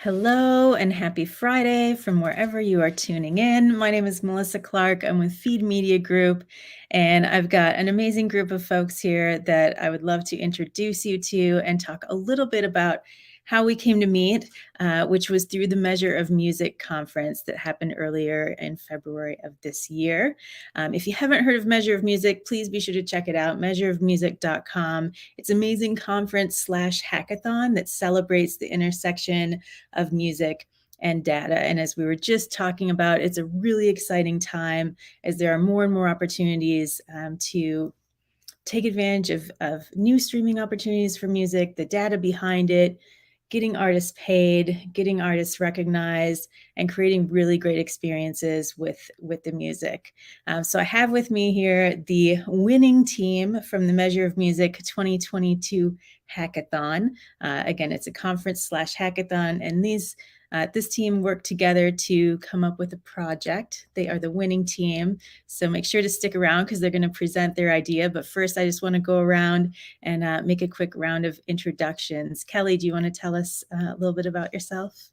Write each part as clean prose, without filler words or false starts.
Hello and happy Friday from wherever you are tuning in. My name is Melissa Clark. I'm with Feed Media Group, and I've got an amazing group of folks here that I would love to introduce you to and talk a little bit about how we came to meet, which was through the Measure of Music conference that happened earlier in February of this year. If you haven't heard of Measure of Music, please be sure to check it out, measureofmusic.com. It's an amazing conference/hackathon that celebrates the intersection of music and data. And as we were just talking about, it's a really exciting time as there are more and more opportunities to take advantage of new streaming opportunities for music, the data behind it, getting artists paid, getting artists recognized, and creating really great experiences with the music. So I have with me here the winning team from the Measure of Music 2022 Hackathon. Again, it's a conference/hackathon, and this team worked together to come up with a project. They are the winning team. So make sure to stick around because they're going to present their idea. But first, I just want to go around and make a quick round of introductions. Kelly, do you want to tell us a little bit about yourself?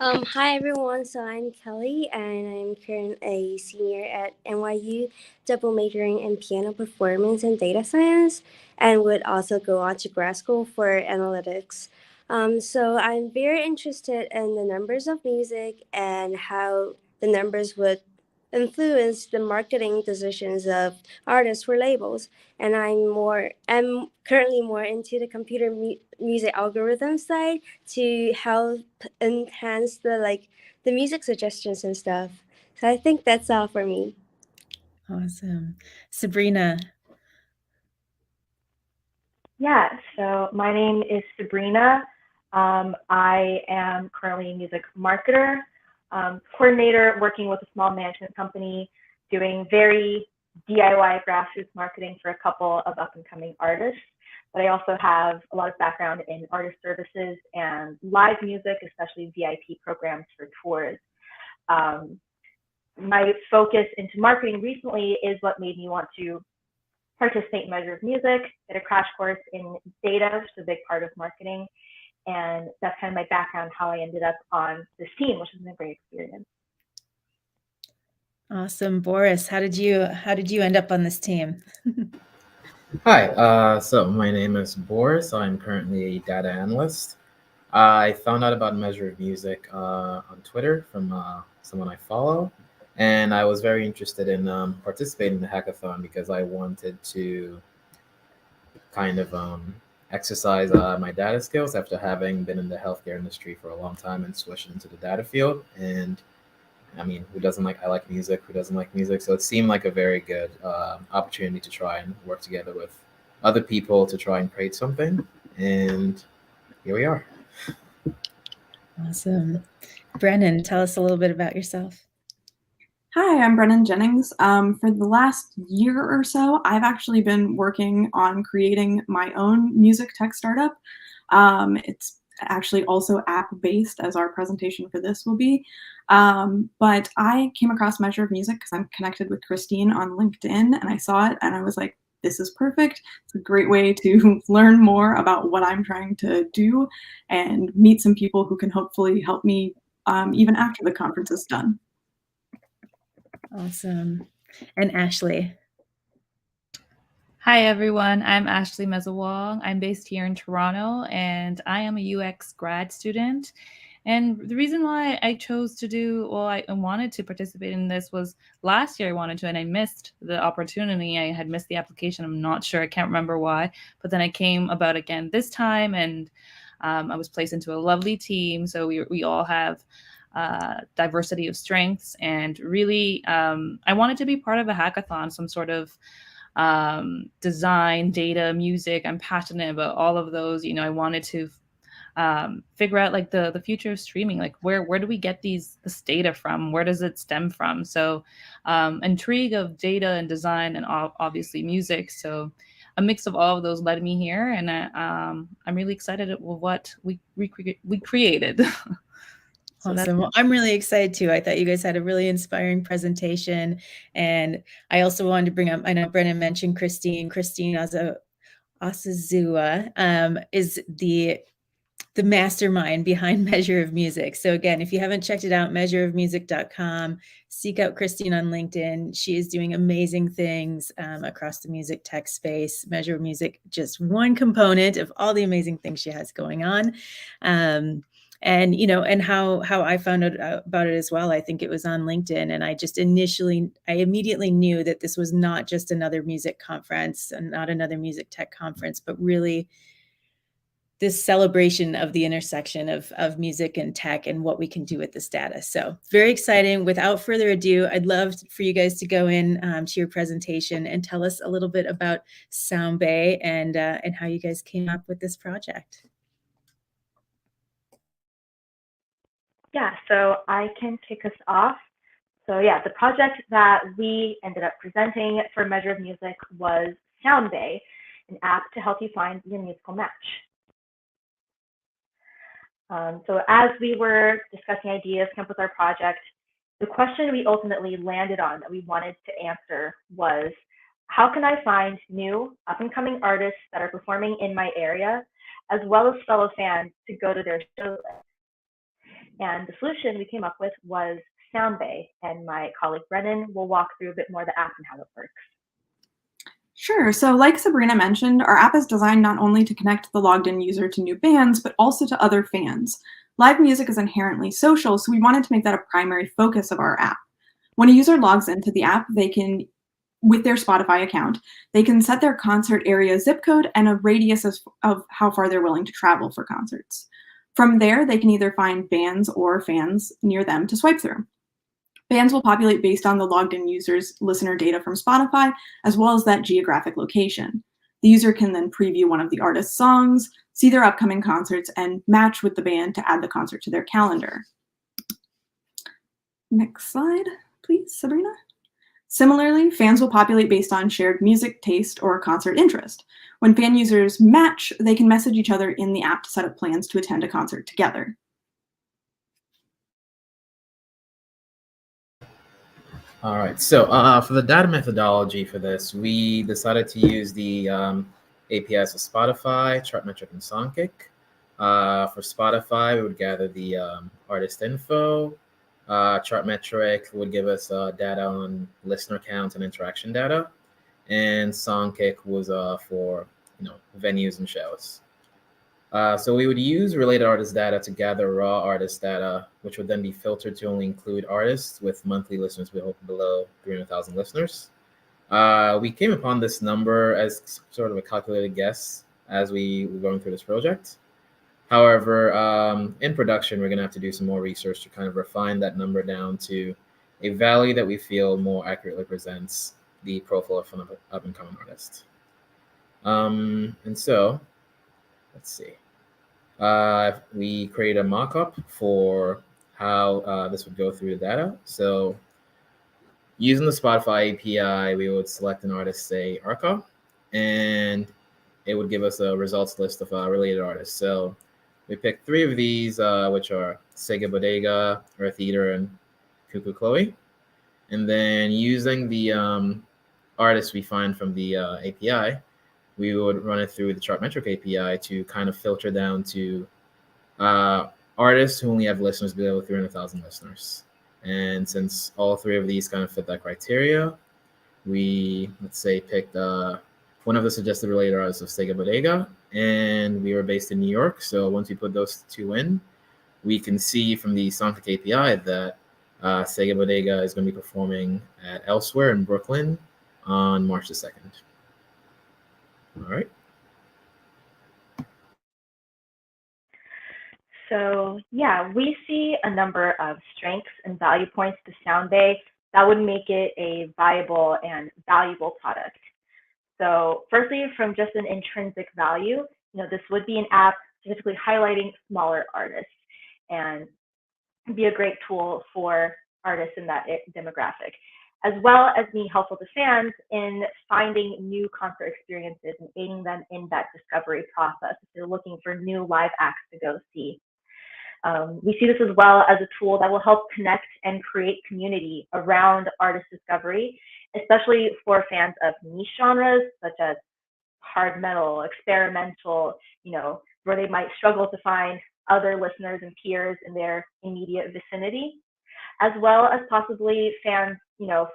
Hi everyone, so I'm Kelly and I'm currently a senior at NYU, double majoring in piano performance and data science, and would also go on to grad school for analytics. So I'm very interested in the numbers of music and how the numbers would influence the marketing decisions of artists for labels. And I'm currently more into the computer music algorithm side to help enhance the music suggestions and stuff. So I think that's all for me. Awesome. Sabrina. Yeah, so my name is Sabrina. I am currently a music marketer, coordinator working with a small management company doing very DIY grassroots marketing for a couple of up and coming artists. But I also have a lot of background in artist services and live music, especially VIP programs for tours. My focus into marketing recently is what made me want to participate in Measure of Music, get a crash course in data, which is a big part of marketing. And that's kind of my background, how I ended up on this team, which has been a great experience. Awesome. Boris, how did you end up on this team? Hi, so my name is Boris. I'm currently a data analyst. I found out about Measure of Music on Twitter from someone I follow, and I was very interested in participating in the hackathon because I wanted to kind of exercise my data skills after having been in the healthcare industry for a long time and switched into the data field. And I mean, who doesn't like? I like music. Who doesn't like music? So it seemed like a very good opportunity to try and work together with other people to try and create something. And here we are. Awesome. Brennan, tell us a little bit about yourself. Hi, I'm Brennan Jennings. For the last year or so, I've actually been working on creating my own music tech startup. It's actually also app-based, as our presentation for this will be. But I came across Measure of Music because I'm connected with Christine on LinkedIn, and I saw it, and I was like, this is perfect. It's a great way to learn more about what I'm trying to do and meet some people who can hopefully help me even after the conference is done. Awesome. And Ashley. Hi, everyone. I'm Ashley Mezawong. I'm based here in Toronto, and I am a UX grad student. And the reason why I chose to I wanted to participate in this was last year I wanted to, and I missed the opportunity. I had missed the application. I'm not sure. I can't remember why. But then I came about again this time, and I was placed into a lovely team. So we all have diversity of strengths, and really I wanted to be part of a hackathon, some sort of design, data, music. I'm passionate about all of those. I wanted to figure out like the future of streaming, like where do we get this data from? Where does it stem from? So intrigue of data and design and obviously music. So a mix of all of those led me here, and I'm really excited with what we created. So awesome. Well, I'm really excited too. I thought you guys had a really inspiring presentation. And I also wanted to bring up, I know Brennan mentioned Christine Asazua is the the mastermind behind Measure of Music. So again, if you haven't checked it out, measureofmusic.com, seek out Christine on LinkedIn. She is doing amazing things across the music tech space. Measure of Music, just one component of all the amazing things she has going on. And and how I found out about it as well. I think it was on LinkedIn, and I immediately knew that this was not just another music conference and not another music tech conference, but really this celebration of the intersection of music and tech and what we can do with this data. So very exciting. Without further ado, I'd love for you guys to go in to your presentation and tell us a little bit about SoundBae and how you guys came up with this project. Yeah, so I can kick us off. So yeah, the project that we ended up presenting for Measure of Music was SoundBae, an app to help you find your musical match. So as we were discussing ideas, come up with our project, the question we ultimately landed on that we wanted to answer was, how can I find new up-and-coming artists that are performing in my area, as well as fellow fans to go to their shows? And the solution we came up with was SoundBae, and my colleague Brennan will walk through a bit more of the app and how it works. Sure. So like Sabrina mentioned, our app is designed not only to connect the logged in user to new bands, but also to other fans. Live music is inherently social, so we wanted to make that a primary focus of our app. When a user logs into the app, they can, with their Spotify account, they can set their concert area zip code and a radius of how far they're willing to travel for concerts. From there, they can either find bands or fans near them to swipe through. Bands will populate based on the logged in user's listener data from Spotify, as well as that geographic location. The user can then preview one of the artist's songs, see their upcoming concerts, and match with the band to add the concert to their calendar. Next slide, please, Sabrina. Similarly, fans will populate based on shared music taste or concert interest. When fan users match, they can message each other in the app to set up plans to attend a concert together. All right, so for the data methodology for this, we decided to use the APIs of Spotify, Chartmetric, and Songkick. For Spotify, we would gather the artist info. Chartmetric would give us data on listener counts and interaction data, and Songkick was for venues and shows. So we would use related artist data to gather raw artist data, which would then be filtered to only include artists with monthly listeners below 300,000 listeners. We came upon this number as sort of a calculated guess as we were going through this project. However, in production, we're going to have to do some more research to kind of refine that number down to a value that we feel more accurately presents the profile of an up-and-coming artist. And so, let's see. We created a mock-up for how this would go through the data. So using the Spotify API, we would select an artist, say Arca, and it would give us a results list of related artists. So we picked 3 of these, which are Sega Bodega, Earth Eater, and Cuckoo Chloe. And then using the artists we find from the API, we would run it through the Chartmetric API to kind of filter down to artists who only have listeners below 300,000 listeners. And since all 3 of these kind of fit that criteria, we, let's say, picked one of the suggested related artists of Sega Bodega, and we were based in New York. So once we put those 2 in, we can see from the Songkick API that Sega Bodega is going to be performing at Elsewhere in Brooklyn on March the 2nd. All right. So yeah, we see a number of strengths and value points to SoundBae that would make it a viable and valuable product. So firstly, from just an intrinsic value, this would be an app specifically highlighting smaller artists and be a great tool for artists in that demographic, as well as being helpful to fans in finding new concert experiences and aiding them in that discovery process if they're looking for new live acts to go see. We see this as well as a tool that will help connect and create community around artist discovery, especially for fans of niche genres such as hard metal, experimental, where they might struggle to find other listeners and peers in their immediate vicinity, as well as possibly fans,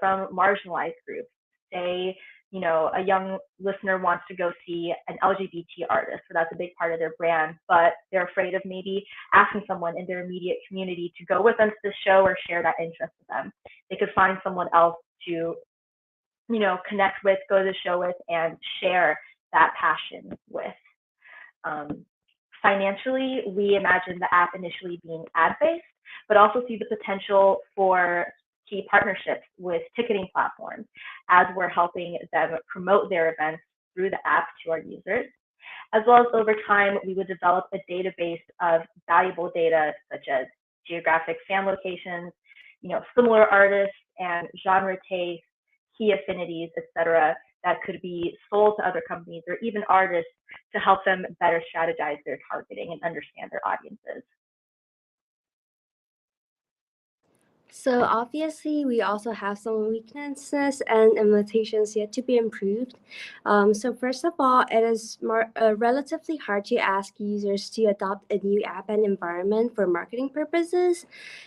from marginalized groups. Say, a young listener wants to go see an LGBT artist, so that's a big part of their brand, but they're afraid of maybe asking someone in their immediate community to go with them to the show or share that interest with them. They could find someone else to, connect with, go to the show with, and share that passion with. Financially, we imagine the app initially being ad-based, but also see the potential for key partnerships with ticketing platforms as we're helping them promote their events through the app to our users. As well as over time, we would develop a database of valuable data such as geographic fan locations, similar artists and genre tastes, key affinities, etc., that could be sold to other companies or even artists to help them better strategize their targeting and understand their audiences. So obviously, we also have some weaknesses and limitations yet to be improved. So first of all, it is relatively hard to ask users to adopt a new app and environment for marketing purposes.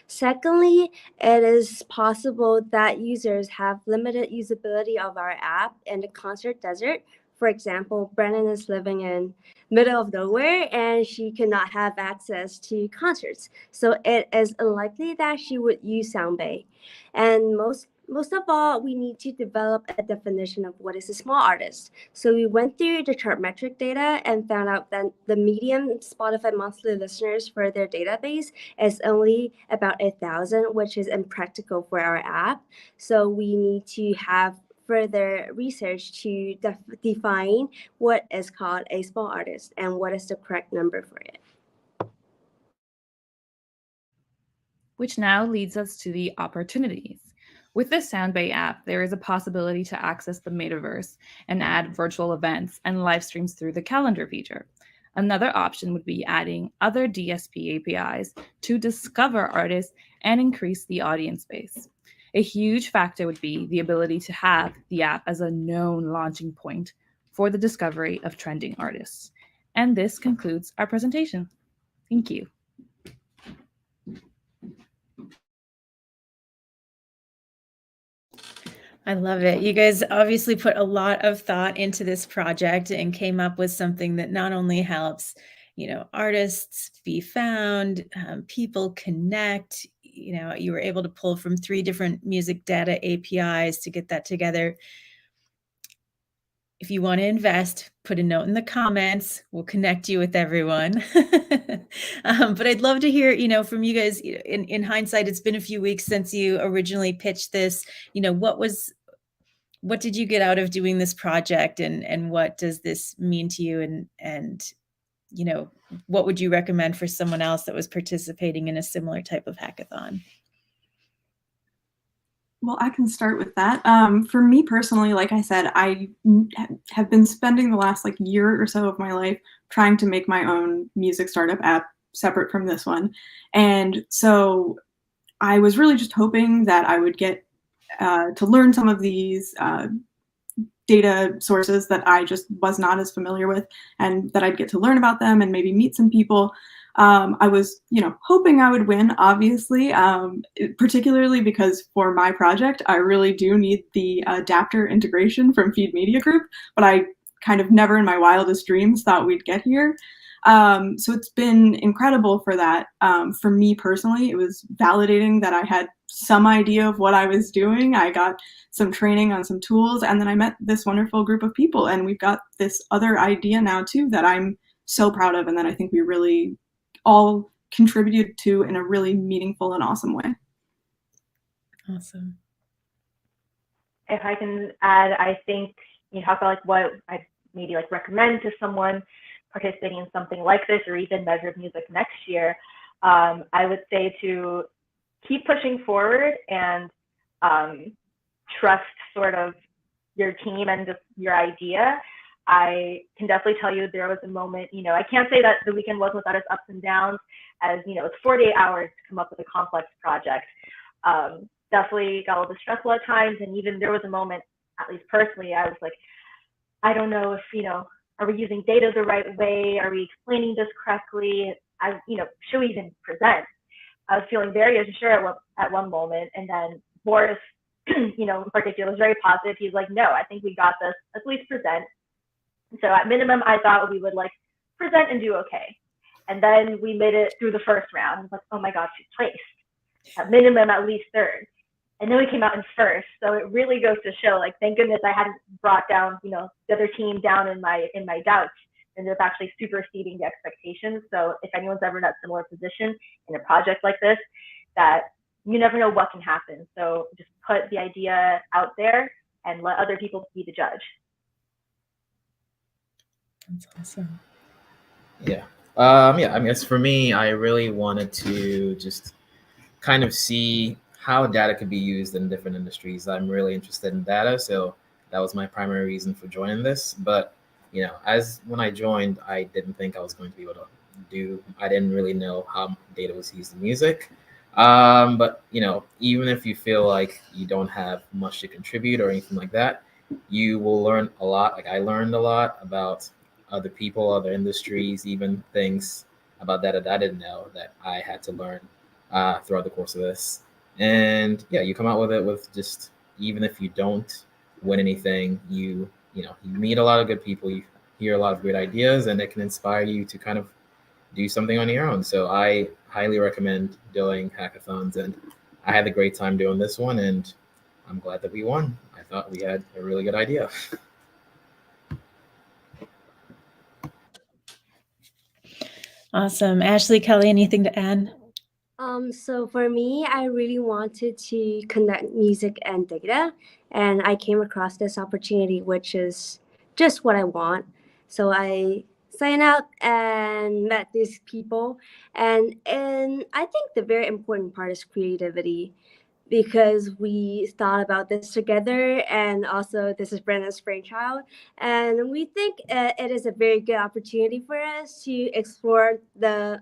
Secondly, it is possible that users have limited usability of our app in the concert desert. For example, Brennan is living in middle of nowhere and she cannot have access to concerts. So it is unlikely that she would use SoundBae. And most of all, we need to develop a definition of what is a small artist. So we went through the chart metric data and found out that the median Spotify monthly listeners for their database is only about 1,000, which is impractical for our app. So we need to have further research to define what is called a small artist and what is the correct number for it. Which now leads us to the opportunities. With the SoundBae app, there is a possibility to access the metaverse and add virtual events and live streams through the calendar feature. Another option would be adding other DSP APIs to discover artists and increase the audience base. A huge factor would be the ability to have the app as a known launching point for the discovery of trending artists. And this concludes our presentation. Thank you. I love it. You guys obviously put a lot of thought into this project and came up with something that not only helps, artists be found, people connect. You were able to pull from 3 different music data APIs to get that together. If you want to invest, put a note in the comments. We'll connect you with everyone. But I'd love to hear, from you guys. In hindsight, it's been a few weeks since you originally pitched this. What did you get out of doing this project, and what does this mean to you? And what would you recommend for someone else that was participating in a similar type of hackathon? Well, I can start with that. For me personally, like I said, I have been spending the last year or so of my life trying to make my own music startup app separate from this one. And so I was really just hoping that I would get to learn some of these data sources that I just was not as familiar with, and that I'd get to learn about them and maybe meet some people. I was, hoping I would win, obviously, particularly because for my project, I really do need the adapter integration from Feed Media Group, but I kind of never in my wildest dreams thought we'd get here. So it's been incredible for that. For me personally, it was validating that I had some idea of what I was doing. I got some training on some tools, and then I met this wonderful group of people, and we've got this other idea now too that I'm so proud of, and that I think we really all contributed to in a really meaningful and awesome way. Awesome. If I can add, I think you talk about what I maybe recommend to someone participating in something like this, or even Measure of Music next year. I would say to keep pushing forward and trust sort of your team and just your idea. I can definitely tell you there was a moment, I can't say that the weekend was without its ups and downs, as it's 48 hours to come up with a complex project. Definitely got a little stressful at times, and even there was a moment, at least personally, I was like, I don't know if are we using data the right way? Are we explaining this correctly? Should we even present? I was feeling very unsure at one moment, and then Boris, in particular, was very positive. He's like, "No, I think we got this. Let's at least present." So at minimum, I thought we would like present and do okay. And then we made it through the first round. I was like, "Oh my gosh, we placed. At minimum, at least third." And then we came out in first. So it really goes to show, like, thank goodness I hadn't brought down, the other team down in my doubts, and it's actually superseding the expectations. So if anyone's ever in that similar position in a project like this, that you never know what can happen. So just put the idea out there and let other people be the judge. That's awesome. Yeah. I guess for me, I really wanted to just kind of see how data could be used in different industries. I'm really interested in data, so that was my primary reason for joining this. But as when I joined, I didn't think I was going to be able to I didn't really know how data was used in music. But even if you feel like you don't have much to contribute or anything like that, you will learn a lot. Like I learned a lot about other people, other industries, even things about data that I didn't know that I had to learn throughout the course of this. And yeah, you come out with it with just, even if you don't win anything, you meet a lot of good people, you hear a lot of great ideas, and it can inspire you to kind of do something on your own. So I highly recommend doing hackathons, and I had a great time doing this one, and I'm glad that we won. I thought we had a really good idea. Awesome. Ashley, Kelly, anything to add? So for me, I really wanted to connect music and data, and I came across this opportunity, which is just what I want. So I signed up and met these people, and I think the very important part is creativity, because we thought about this together, and also this is Brenna's brainchild, and we think it is a very good opportunity for us to explore the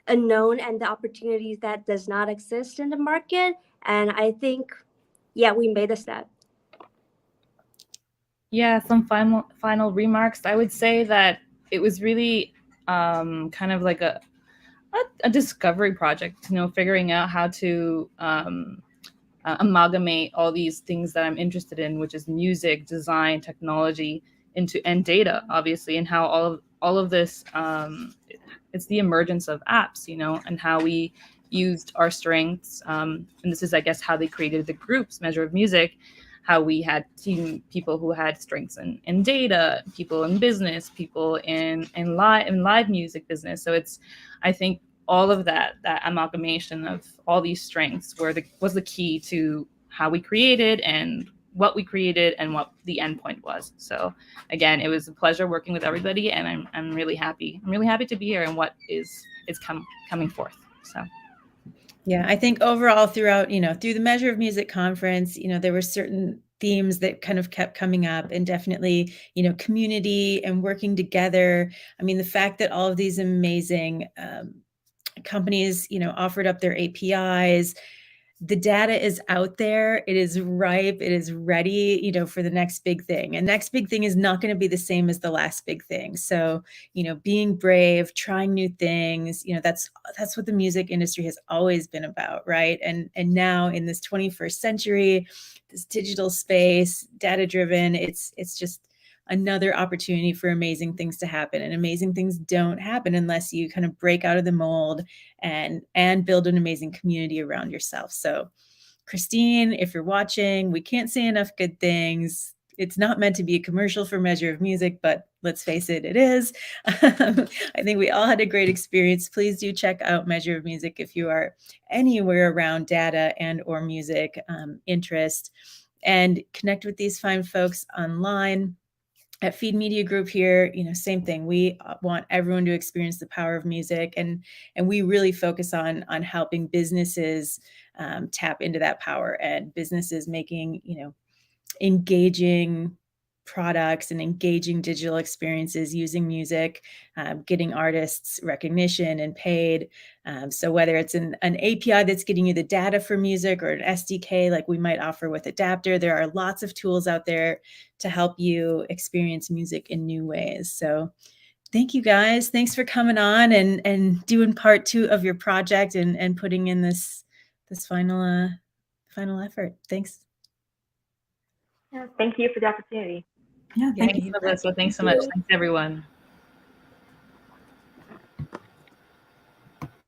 unknown and the opportunities that does not exist in the market. And I think, yeah, we made a step. Yeah, some final remarks. I would say that it was really kind of like a discovery project, figuring out how to amalgamate all these things that I'm interested in, which is music, design, technology, and data, obviously, and how all of this it's the emergence of apps, and how we used our strengths. And this is, I guess, how they created the groups, Measure of Music, how we had people who had strengths in data, people in business, people in live music business. So it's, I think, all of that amalgamation of all these strengths was the key to how we created and what we created and what the endpoint was. So again, it was a pleasure working with everybody, and I'm really happy. I'm really happy to be here and what is coming forth. So yeah, I think overall throughout, through the Measure of Music conference, there were certain themes that kind of kept coming up, and definitely, community and working together. I mean, the fact that all of these amazing companies, offered up their APIs, the data is out there, it is ripe, it is ready, for the next big thing. And next big thing is not going to be the same as the last big thing. So, being brave, trying new things, that's what the music industry has always been about, right? And now in this 21st century, this digital space, data driven, it's just another opportunity for amazing things to happen. And amazing things don't happen unless you kind of break out of the mold and build an amazing community around yourself. So Christine, if you're watching, we can't say enough good things. It's not meant to be a commercial for Measure of Music, but let's face it, it is. I think we all had a great experience. Please do check out Measure of Music if you are anywhere around data and or music interest, and connect with these fine folks online. At Feed Media Group here, same thing. We want everyone to experience the power of music, and we really focus on helping businesses tap into that power, and businesses making engaging products and engaging digital experiences using music, getting artists recognition and paid. So whether it's an API that's getting you the data for music or an SDK like we might offer with Adapter, there are lots of tools out there to help you experience music in new ways. So thank you guys. Thanks for coming on and doing part 2 of your project and putting in this final effort. Thanks. Yeah, thank you for the opportunity. Yeah, Thank you, Melissa. Thanks so much. Thanks, everyone.